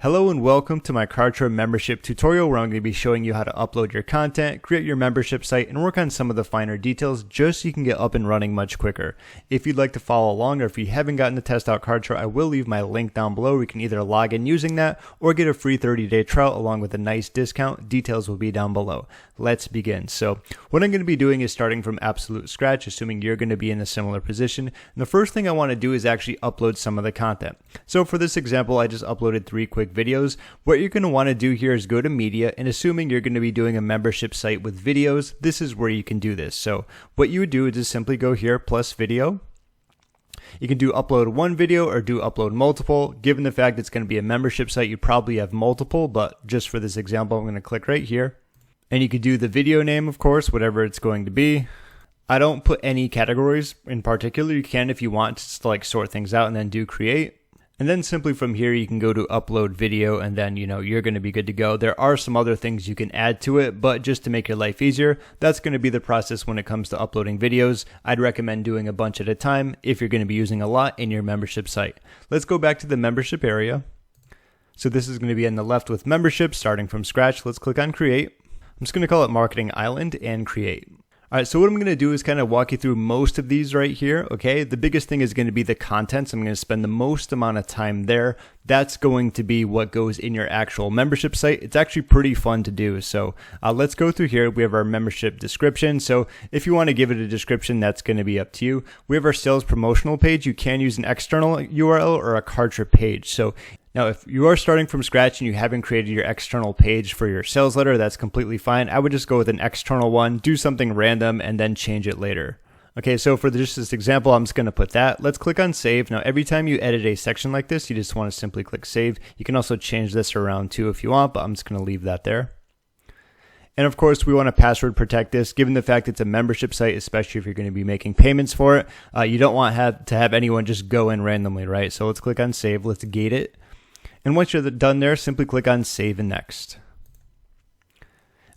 Hello and welcome to my Kartra membership tutorial where I'm going to be showing you how to upload your content, create your membership site, and work on some of the finer details just so you can get up and running much quicker. If you'd like to follow along or if you haven't gotten to test out Kartra, I will leave my link down below where you can either log in using that or get a free 30-day trial along with a nice discount. Details will be down below. Let's begin. So what I'm going to be doing is starting from absolute scratch, assuming you're going to be in a similar position. And the first thing I want to do is actually upload some of the content. So for this example, I just uploaded 3 quick videos. What you're going to want to do here is go to media, and assuming you're going to be doing a membership site with videos, this is where you can do this. So what you would do is just simply go here plus video. You can do upload one video or do upload multiple. Given the fact it's going to be a membership site, you probably have multiple, but just for this example, I'm going to click right here. And you could do the video name, of course, whatever it's going to be. I don't put any categories in particular. You can if you want to like sort things out and then do create. And then simply from here, you can go to upload video and then, you're going to be good to go. There are some other things you can add to it, but just to make your life easier, that's going to be the process when it comes to uploading videos. I'd recommend doing a bunch at a time if you're going to be using a lot in your membership site. Let's go back to the membership area. So this is going to be on the left with membership, starting from scratch. Let's click on create. I'm just going to call it Marketing Island and create. All right, so what I'm going to do is kind of walk you through most of these right here, okay? The biggest thing is going to be the contents. I'm going to spend the most amount of time there. That's going to be what goes in your actual membership site. It's actually pretty fun to do. So let's go through here. We have our membership description. So if you want to give it a description, that's going to be up to you. We have our sales promotional page. You can use an external URL or a Kartra page. So now, if you are starting from scratch and you haven't created your external page for your sales letter, that's completely fine. I would just go with an external one, do something random, and then change it later. Okay, so for just this example, I'm just going to put that. Let's click on save. Now, every time you edit a section like this, you just want to simply click save. You can also change this around too if you want, but I'm just going to leave that there. And of course, we want to password protect this. Given the fact it's a membership site, especially if you're going to be making payments for it, you don't want to have anyone just go in randomly, right? So let's click on save. Let's gate it. And once you're done there, simply click on Save and Next.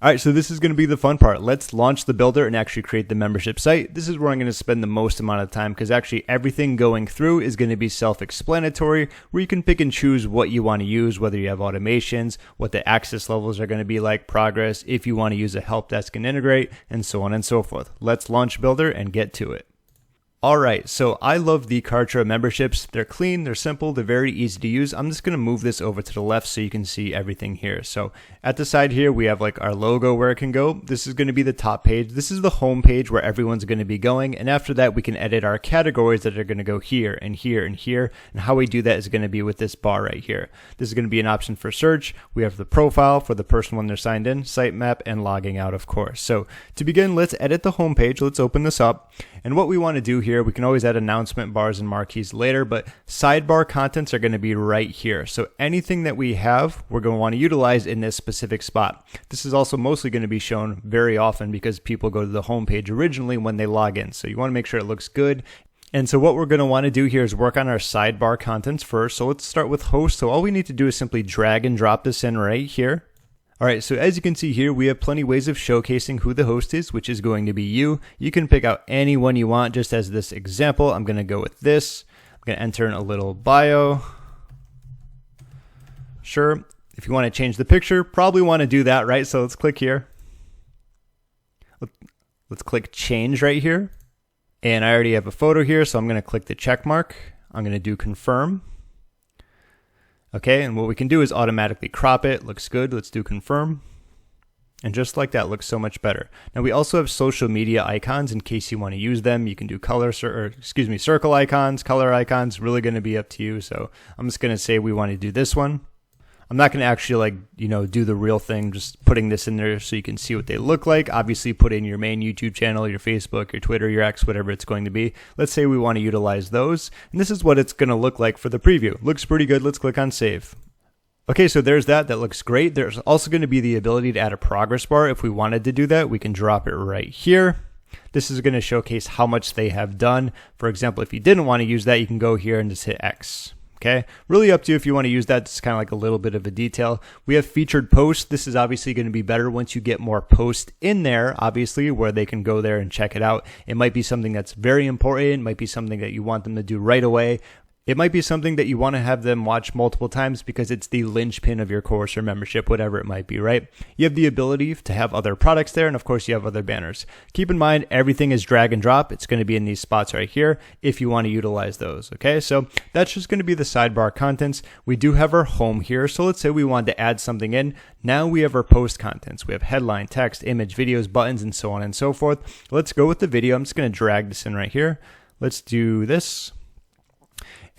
All right, so this is going to be the fun part. Let's launch the builder and actually create the membership site. This is where I'm going to spend the most amount of time because actually everything going through is going to be self-explanatory where you can pick and choose what you want to use, whether you have automations, what the access levels are going to be like, progress, if you want to use a help desk and integrate, and so on and so forth. Let's launch builder and get to it. Alright, so I love the Kartra memberships. They're clean, they're simple, they're very easy to use. I'm just going to move this over to the left so you can see everything here. So at the side here, we have like our logo where it can go. This is going to be the top page. This is the home page where everyone's going to be going. And after that, we can edit our categories that are going to go here and here and here. And how we do that is going to be with this bar right here. This is going to be an option for search. We have the profile for the person when they're signed in, sitemap, and logging out, of course. So to begin, let's edit the home page. Let's open this up. And what we want to do here, we can always add announcement bars and marquees later, but sidebar contents are going to be right here. So anything that we have, we're going to want to utilize in this specific spot. This is also mostly going to be shown very often because people go to the home page originally when they log in. So you want to make sure it looks good. And so what we're going to want to do here is work on our sidebar contents first. So let's start with host. So all we need to do is simply drag and drop this in right here. All right, so as you can see here, we have plenty of ways of showcasing who the host is, which is going to be you. You can pick out any one you want. Just as this example, I'm going to go with this. I'm going to enter in a little bio. Sure, if you want to change the picture, probably want to do that, right? So let's click here. Let's click change right here. And I already have a photo here, so I'm going to click the check mark. I'm going to do confirm. Okay, and what we can do is automatically crop it. Looks good. Let's do confirm. And just like that, looks so much better. Now we also have social media icons in case you want to use them. You can do circle icons, color icons, really going to be up to you. So I'm just going to say we want to do this one. I'm not going to actually do the real thing, just putting this in there so you can see what they look like. Obviously put in your main YouTube channel, your Facebook, your Twitter, your X, whatever it's going to be. Let's say we want to utilize those. And this is what it's going to look like for the preview. Looks pretty good. Let's click on save. Okay, so there's that. That looks great. There's also going to be the ability to add a progress bar. If we wanted to do that, we can drop it right here. This is going to showcase how much they have done. For example, if you didn't want to use that, you can go here and just hit X. Okay, really up to you if you want to use that. It's kind of like a little bit of a detail. We have featured posts. This is obviously going to be better once you get more posts in there, obviously, where they can go there and check it out. It might be something that's very important. It might be something that you want them to do right away. It might be something that you want to have them watch multiple times because it's the linchpin of your course or membership, whatever it might be, right? You have the ability to have other products there, and of course you have other banners. Keep in mind, everything is drag and drop. It's going to be in these spots right here if you want to utilize those, okay? So that's just going to be the sidebar contents. We do have our home here, so let's say we wanted to add something in. Now we have our post contents. We have headline, text, image, videos, buttons, and so on and so forth. Let's go with the video. I'm just going to drag this in right here. Let's do this.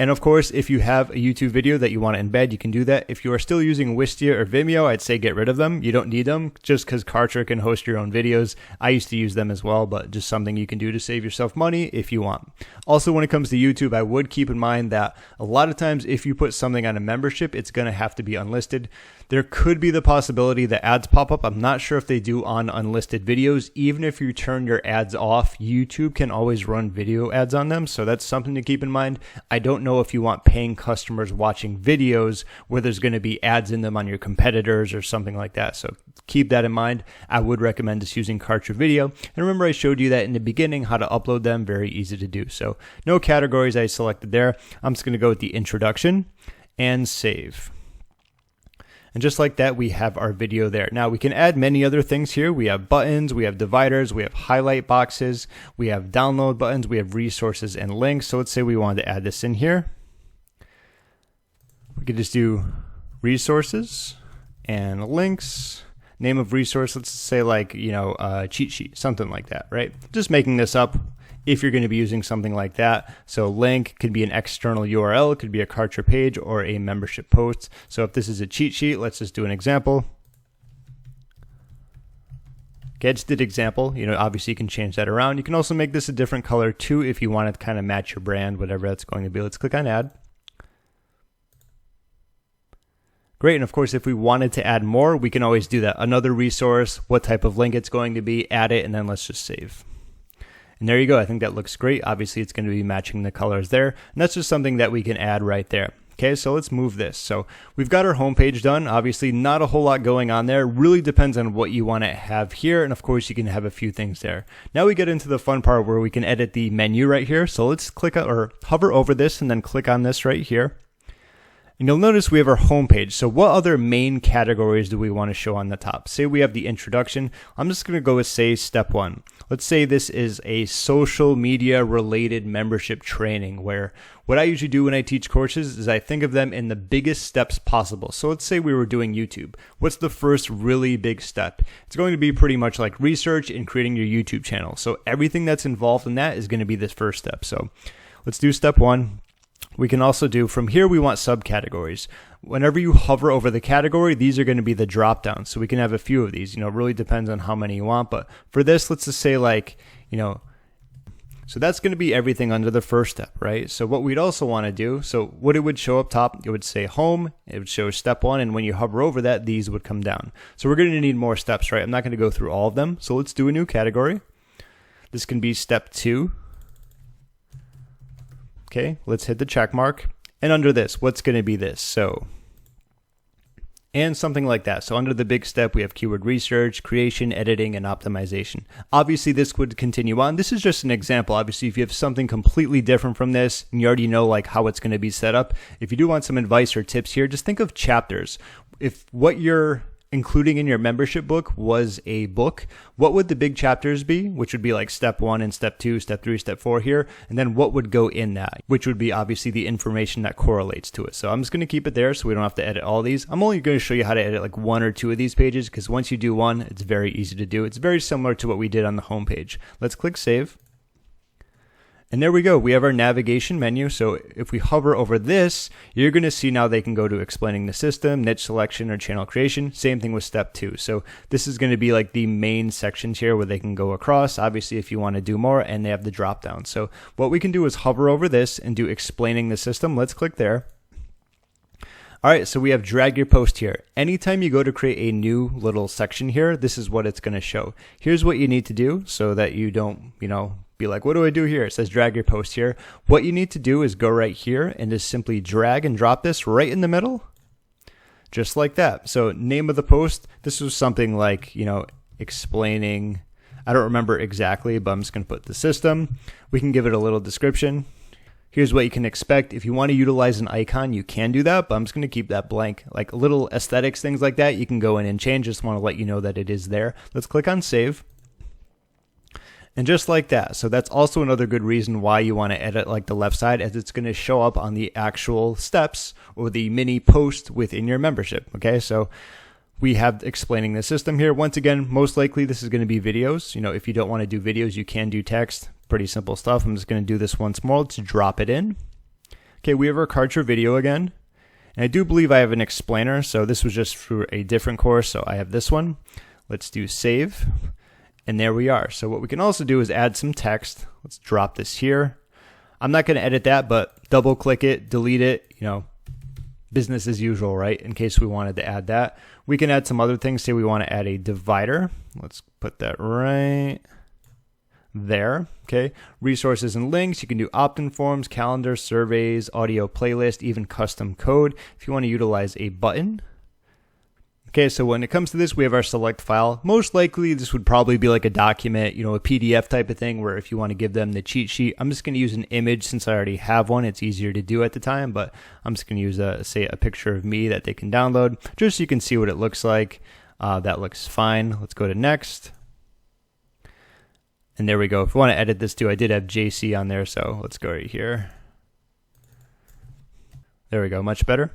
And of course, if you have a YouTube video that you want to embed, you can do that. If you are still using Wistia or Vimeo, I'd say get rid of them. You don't need them just because Kartra can host your own videos. I used to use them as well, but just something you can do to save yourself money if you want. Also, when it comes to YouTube, I would keep in mind that a lot of times if you put something on a membership, it's going to have to be unlisted. There could be the possibility that ads pop up. I'm not sure if they do on unlisted videos. Even if you turn your ads off, YouTube can always run video ads on them. So that's something to keep in mind. I don't know if you want paying customers watching videos where there's going to be ads in them on your competitors or something like that. So keep that in mind. I would recommend just using Kartra Video. And remember, I showed you that in the beginning, how to upload them. Very easy to do. So no categories I selected there. I'm just going to go with the introduction and save. And just like that, we have our video there. Now we can add many other things here. We have buttons, we have dividers, we have highlight boxes, we have download buttons, we have resources and links. So let's say we wanted to add this in here. We could just do resources and links. Name of resource, let's say like, cheat sheet, something like that, right? Just making this up if you're going to be using something like that. So link could be an external URL, it could be a Kartra page or a membership post. So if this is a cheat sheet, let's just do an example. Okay, I just did example. Obviously you can change that around. You can also make this a different color too if you want to kind of match your brand, whatever that's going to be. Let's click on add. Great, and of course, if we wanted to add more, we can always do that. Another resource, what type of link it's going to be, add it, and then let's just save. And there you go. I think that looks great. Obviously, it's going to be matching the colors there. And that's just something that we can add right there. Okay, so let's move this. So we've got our homepage done. Obviously, not a whole lot going on there. Really depends on what you want to have here. And of course, you can have a few things there. Now we get into the fun part where we can edit the menu right here. So let's click or hover over this and then click on this right here. And you'll notice we have our homepage. So what other main categories do we want to show on the top? Say we have the introduction. I'm just going to go with, say, step 1. Let's say this is a social media related membership training, where what I usually do when I teach courses is I think of them in the biggest steps possible. So let's say we were doing YouTube. What's the first really big step? It's going to be pretty much like research and creating your YouTube channel. So everything that's involved in that is going to be this first step. So let's do step 1. We can also do, from here, we want subcategories. Whenever you hover over the category, these are going to be the drop down. So we can have a few of these, it really depends on how many you want. But for this, let's just say so that's going to be everything under the first step, right? So what we'd also want to do, so what it would show up top, it would say home, it would show step 1. And when you hover over that, these would come down. So we're going to need more steps, right? I'm not going to go through all of them. So let's do a new category. This can be step 2. Okay, let's hit the check mark. And under this, what's going to be this? So, and something like that. So under the big step, we have keyword research, creation, editing, and optimization. Obviously, this would continue on. This is just an example. Obviously, if you have something completely different from this, and you already know like how it's going to be set up, if you do want some advice or tips here, just think of chapters. If what you're including in your membership book was a book, what would the big chapters be? Which would be like step 1 and step 2, step 3, step 4 here. And then what would go in that? Which would be obviously the information that correlates to it. So I'm just going to keep it there so we don't have to edit all these. I'm only going to show you how to edit like 1 or 2 of these pages, because once you do one, it's very easy to do. It's very similar to what we did on the homepage. Let's click save. And there we go. We have our navigation menu. So if we hover over this, you're going to see now they can go to explaining the system, niche selection, or channel creation. Same thing with step 2. So this is going to be like the main sections here where they can go across. Obviously, if you want to do more, and they have the drop down. So what we can do is hover over this and do explaining the system. Let's click there. All right, so we have drag your post here. Anytime you go to create a new little section here, this is what it's going to show. Here's what you need to do so that you don't, be like, what do I do here? It says drag your post here. What you need to do is go right here and just simply drag and drop this right in the middle, just like that. So name of the post, this was something like, explaining, I don't remember exactly, but I'm just going to put the system. We can give it a little description. Here's what you can expect. If you want to utilize an icon, you can do that, but I'm just going to keep that blank. Like little aesthetics, things like that, you can go in and change. Just want to let you know that it is there. Let's click on save. And just like that. So that's also another good reason why you want to edit like the left side, as it's going to show up on the actual steps or the mini post within your membership. Okay, so we have explaining the system here. Once again, most likely this is going to be videos. You know, if you don't want to do videos, you can do text. Pretty simple stuff. I'm just going to do this once more to drop it in. Okay, we have our Kartra video again. And I do believe I have an explainer. So this was just for a different course. So I have this one. Let's do save. And there we are. So what we can also do is add some text. Let's drop this here. I'm not going to edit that, but double click it, delete it, you know, business as usual, right? In case we wanted to add that. We can add some other things. Say we want to add a divider. Let's put that right there. Okay. Resources and links. You can do opt-in forms, calendar, surveys, audio playlist, even custom code. If you want to utilize a button. Okay, so when it comes to this, we have our select file. Most likely, this would probably be like a document, you know, a PDF type of thing, where if you want to give them the cheat sheet, I'm just going to use an image since I already have one. It's easier to do at the time, but I'm just going to use, say, a picture of me that they can download, just so you can see what it looks like. That looks fine. Let's go to next. And there we go. If you want to edit this too, I did have JC on there, so let's go right here. There we go, much better.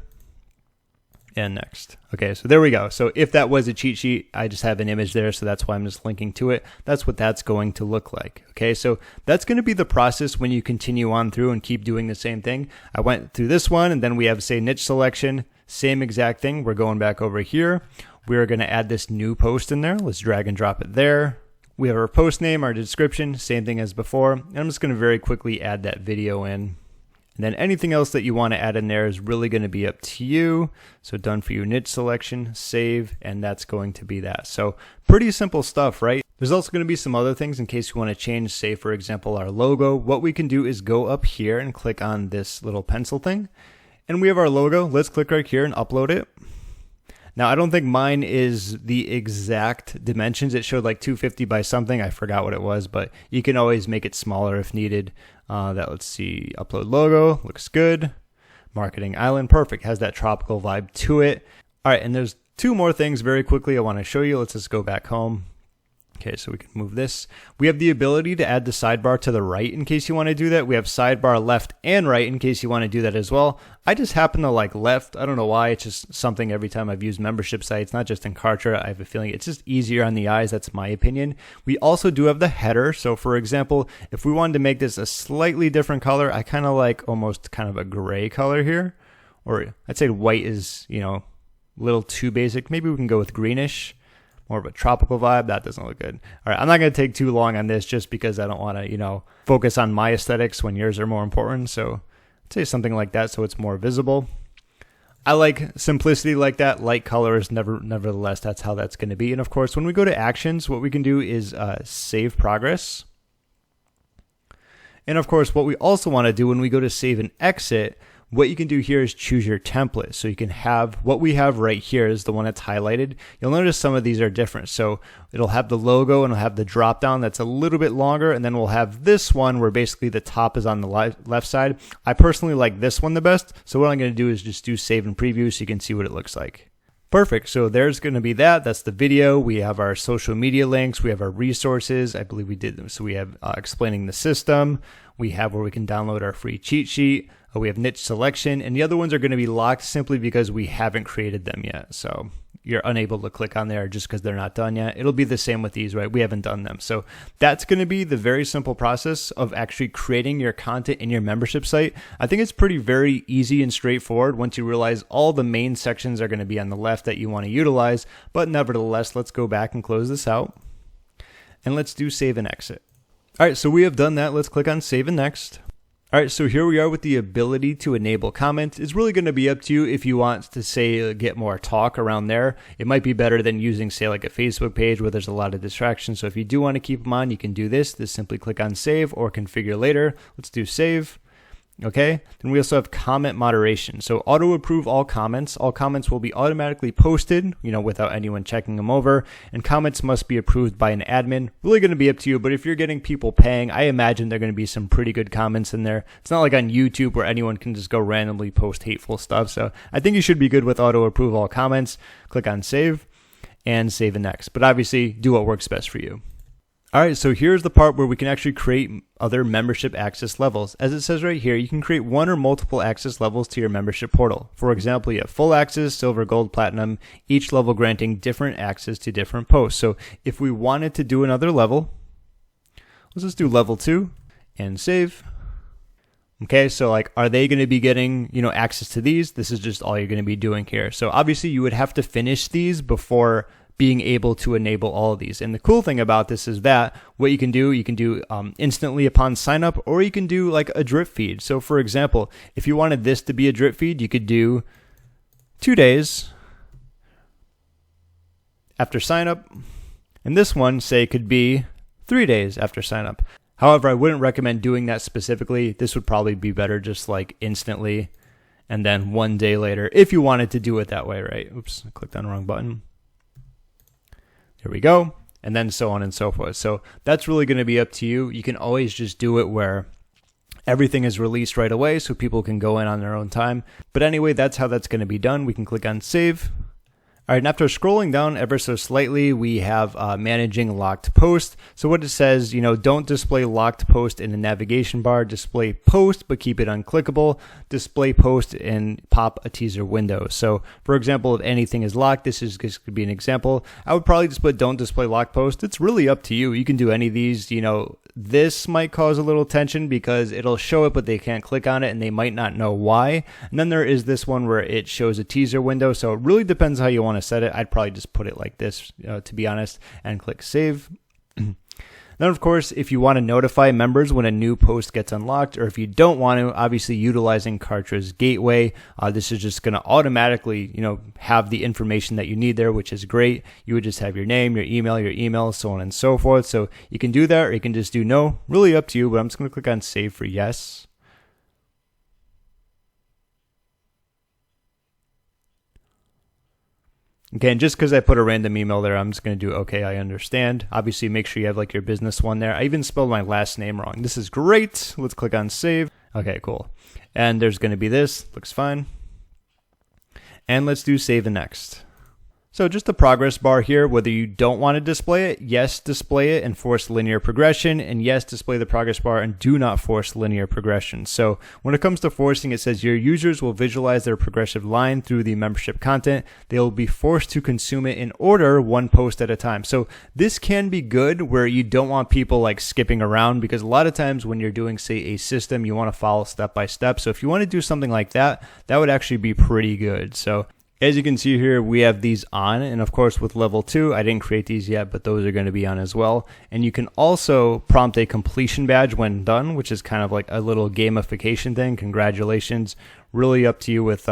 And next. Okay, so there we go. So if that was a cheat sheet, I just have an image there, so that's why I'm just linking to it. That's what that's going to look like. Okay, so that's going to be the process when you continue on through and keep doing the same thing. I went through this one, and then we have, say, niche selection, same exact thing. We're going back over here. We're going to add this new post in there. Let's drag and drop it there. We have our post name, our description, same thing as before. And I'm just going to very quickly add that video in. And then anything else that you want to add in there is really going to be up to you. So done for you, niche selection, save, and that's going to be that. So pretty simple stuff, right? There's also going to be some other things in case you want to change, say, for example, our logo. What we can do is go up here and click on this little pencil thing. And we have our logo. Let's click right here and upload it. Now, I don't think mine is the exact dimensions. It showed like 250 by something. I forgot what it was, but you can always make it smaller if needed. Let's see, upload logo, looks good. Marketing island, perfect, has that tropical vibe to it. All right, and there's two more things very quickly I want to show you. Let's just go back home. Okay, so we can move this. We have the ability to add the sidebar to the right in case you want to do that. We have sidebar left and right in case you want to do that as well. I just happen to like left. I don't know why. It's just something every time I've used membership sites, not just in Kartra. I have a feeling it's just easier on the eyes. That's my opinion. We also do have the header. So for example, if we wanted to make this a slightly different color, I kind of like almost kind of a gray color here. Or I'd say white is, you know, a little too basic. Maybe we can go with greenish. More of a tropical vibe. That doesn't look good. All right, I'm not going to take too long on this just because I don't want to, you know, focus on my aesthetics when yours are more important. So I'd say something like that so it's more visible. I like simplicity like that. Light colors, nevertheless, that's how that's going to be. And of course, when we go to actions, what we can do is save progress. And of course, what we also want to do when we go to save and exit, what you can do here is choose your template. So you can have what we have right here is the one that's highlighted. You'll notice some of these are different. So it'll have the logo and it'll have the drop down that's a little bit longer. And then we'll have this one where basically the top is on the left side. I personally like this one the best. So what I'm going to do is just do save and preview so you can see what it looks like. Perfect. So there's going to be that. That's the video. We have our social media links. We have our resources. I believe we did them. So we have explaining the system. We have where we can download our free cheat sheet. We have niche selection, and the other ones are going to be locked simply because we haven't created them yet. So you're unable to click on there just because they're not done yet. It'll be the same with these, right? We haven't done them. So that's going to be the very simple process of actually creating your content in your membership site. I think it's very easy and straightforward once you realize all the main sections are going to be on the left that you want to utilize. But nevertheless, let's go back and close this out. And let's do save and exit. All right, so we have done that. Let's click on save and next. All right, so here we are with the ability to enable comments. It's really going to be up to you if you want to, say, get more talk around there. It might be better than using, say, like a Facebook page where there's a lot of distractions. So if you do want to keep them on, you can do this. Just simply click on save or configure later. Let's do save. Okay, then we also have comment moderation. So auto approve all comments. All comments will be automatically posted, without anyone checking them over. And comments must be approved by an admin. Really going to be up to you, but if you're getting people paying, I imagine there are going to be some pretty good comments in there. It's not like on YouTube where anyone can just go randomly post hateful stuff. So I think you should be good with auto approve all comments. Click on save and save and next. But obviously do what works best for you. All right, so here's the part where we can actually create other membership access levels. As it says right here, you can create one or multiple access levels to your membership portal. For example, you have full access, silver, gold, platinum, each level granting different access to different posts. So if we wanted to do another level, let's just do level 2 and save. Okay, so are they going to be getting, access to these? This is just all you're going to be doing here. So obviously you would have to finish these before being able to enable all of these. And the cool thing about this is that what you can do instantly upon sign up, or you can do like a drip feed. So for example, if you wanted this to be a drip feed, you could do 2 days after sign up. And this one, say, could be 3 days after sign up. However, I wouldn't recommend doing that specifically. This would probably be better just like instantly and then 1 day later if you wanted to do it that way, right? Oops, I clicked on the wrong button. Here we go, and then so on and so forth. So that's really going to be up to you. You can always just do it where everything is released right away so people can go in on their own time. But anyway, that's how that's going to be done. We can click on save. All right, and after scrolling down ever so slightly, we have managing locked post. So what it says, don't display locked post in the navigation bar. Display post, but keep it unclickable. Display post and pop a teaser window. So for example, if anything is locked, this could be an example. I would probably just put don't display locked post. It's really up to you. You can do any of these. This might cause a little tension because it'll show it, but they can't click on it and they might not know why. And then there is this one where it shows a teaser window. So it really depends how you want to set it. I'd probably just put it like this, to be honest, and click save. Then, of course, if you want to notify members when a new post gets unlocked, or if you don't want to, obviously utilizing Kartra's gateway, this is just going to automatically, have the information that you need there, which is great. You would just have your name, your email, so on and so forth. So you can do that, or you can just do no. Really up to you, but I'm just going to click on save for yes. Okay, and just because I put a random email there, I'm just going to do okay, I understand. Obviously, make sure you have your business one there. I even spelled my last name wrong. This is great. Let's click on save. Okay, cool. And there's going to be this. Looks fine. And let's do save and next. So just the progress bar here, whether you don't want to display it, yes, display it and force linear progression, and yes, display the progress bar and do not force linear progression. So when it comes to forcing, it says your users will visualize their progressive line through the membership content. They will be forced to consume it in order, one post at a time. So this can be good where you don't want people skipping around, because a lot of times when you're doing, say, a system, you want to follow step by step. So if you want to do something like that, that would actually be pretty good. So as you can see here, we have these on, and of course with level 2, I didn't create these yet, but those are going to be on as well. And you can also prompt a completion badge when done, which is kind of like a little gamification thing. Congratulations. Really up to you with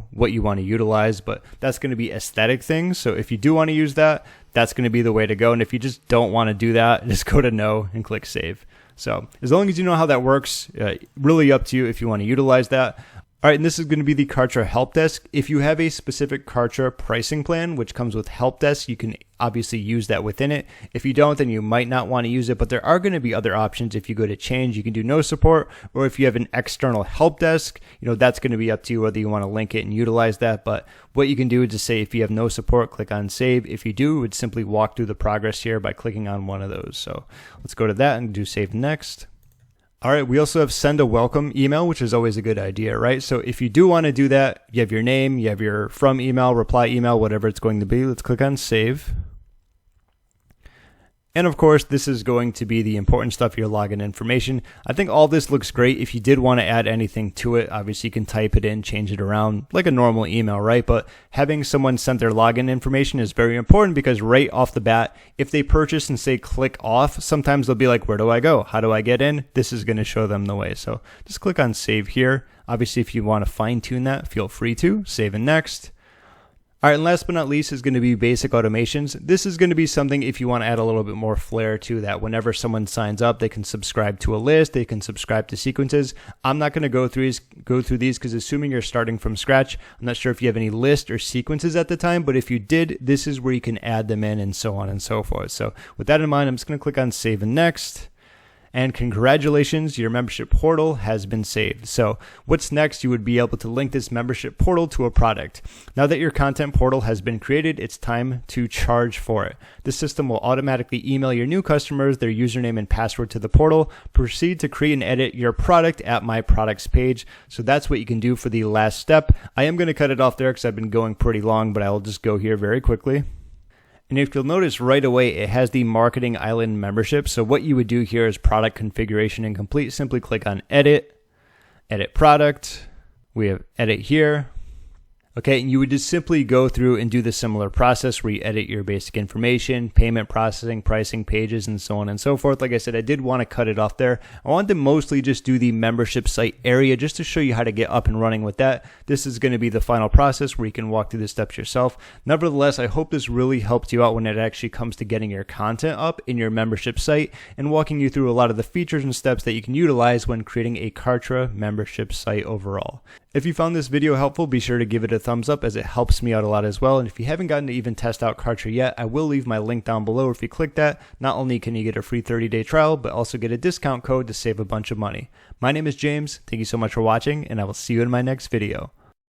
what you want to utilize, but that's going to be aesthetic things. So if you do want to use that, that's going to be the way to go. And if you just don't want to do that, just go to no and click save. So as long as you know how that works, really up to you if you want to utilize that. All right, and this is going to be the Kartra Helpdesk. If you have a specific Kartra pricing plan, which comes with Helpdesk, you can obviously use that within it. If you don't, then you might not want to use it, but there are going to be other options. If you go to change, you can do no support, or if you have an external Helpdesk, that's going to be up to you whether you want to link it and utilize that. But what you can do is just say if you have no support, click on save. If you do, it would simply walk through the progress here by clicking on one of those. So let's go to that and do save next. All right, we also have send a welcome email, which is always a good idea, right? So if you do want to do that, you have your name, you have your from email, reply email, whatever it's going to be. Let's click on save. And of course, this is going to be the important stuff, your login information. I think all this looks great. If you did want to add anything to it, obviously you can type it in, change it around like a normal email, right? But having someone send their login information is very important, because right off the bat, if they purchase and say click off, sometimes they'll be like, where do I go? How do I get in? This is going to show them the way. So just click on save here. Obviously, if you want to fine tune that, feel free to. Save and next. All right, and last but not least is going to be basic automations. This is going to be something if you want to add a little bit more flair to that. Whenever someone signs up, they can subscribe to a list, they can subscribe to sequences. I'm not going to go through these because assuming you're starting from scratch, I'm not sure if you have any list or sequences at the time, but if you did, this is where you can add them in and so on and so forth. So with that in mind, I'm just going to click on Save and Next. And congratulations, your membership portal has been saved. So what's next? You would be able to link this membership portal to a product. Now that your content portal has been created, it's time to charge for it. The system will automatically email your new customers their username and password to the portal. Proceed to create and edit your product at My Products page. So that's what you can do for the last step. I am going to cut it off there because I've been going pretty long, but I will just go here very quickly. And if you'll notice right away, it has the Marketing Island membership. So what you would do here is product configuration incomplete. Simply click on Edit, Edit Product. We have Edit here. Okay, and you would just simply go through and do the similar process where you edit your basic information, payment processing, pricing, pages, and so on and so forth. Like I said, I did want to cut it off there. I wanted to mostly just do the membership site area just to show you how to get up and running with that. This is going to be the final process where you can walk through the steps yourself. Nevertheless, I hope this really helped you out when it actually comes to getting your content up in your membership site and walking you through a lot of the features and steps that you can utilize when creating a Kartra membership site overall. If you found this video helpful, be sure to give it a thumbs up as it helps me out a lot as well. And if you haven't gotten to even test out Kartra yet, I will leave my link down below. If you click that, not only can you get a free 30-day trial, but also get a discount code to save a bunch of money. My name is James. Thank you so much for watching, and I will see you in my next video.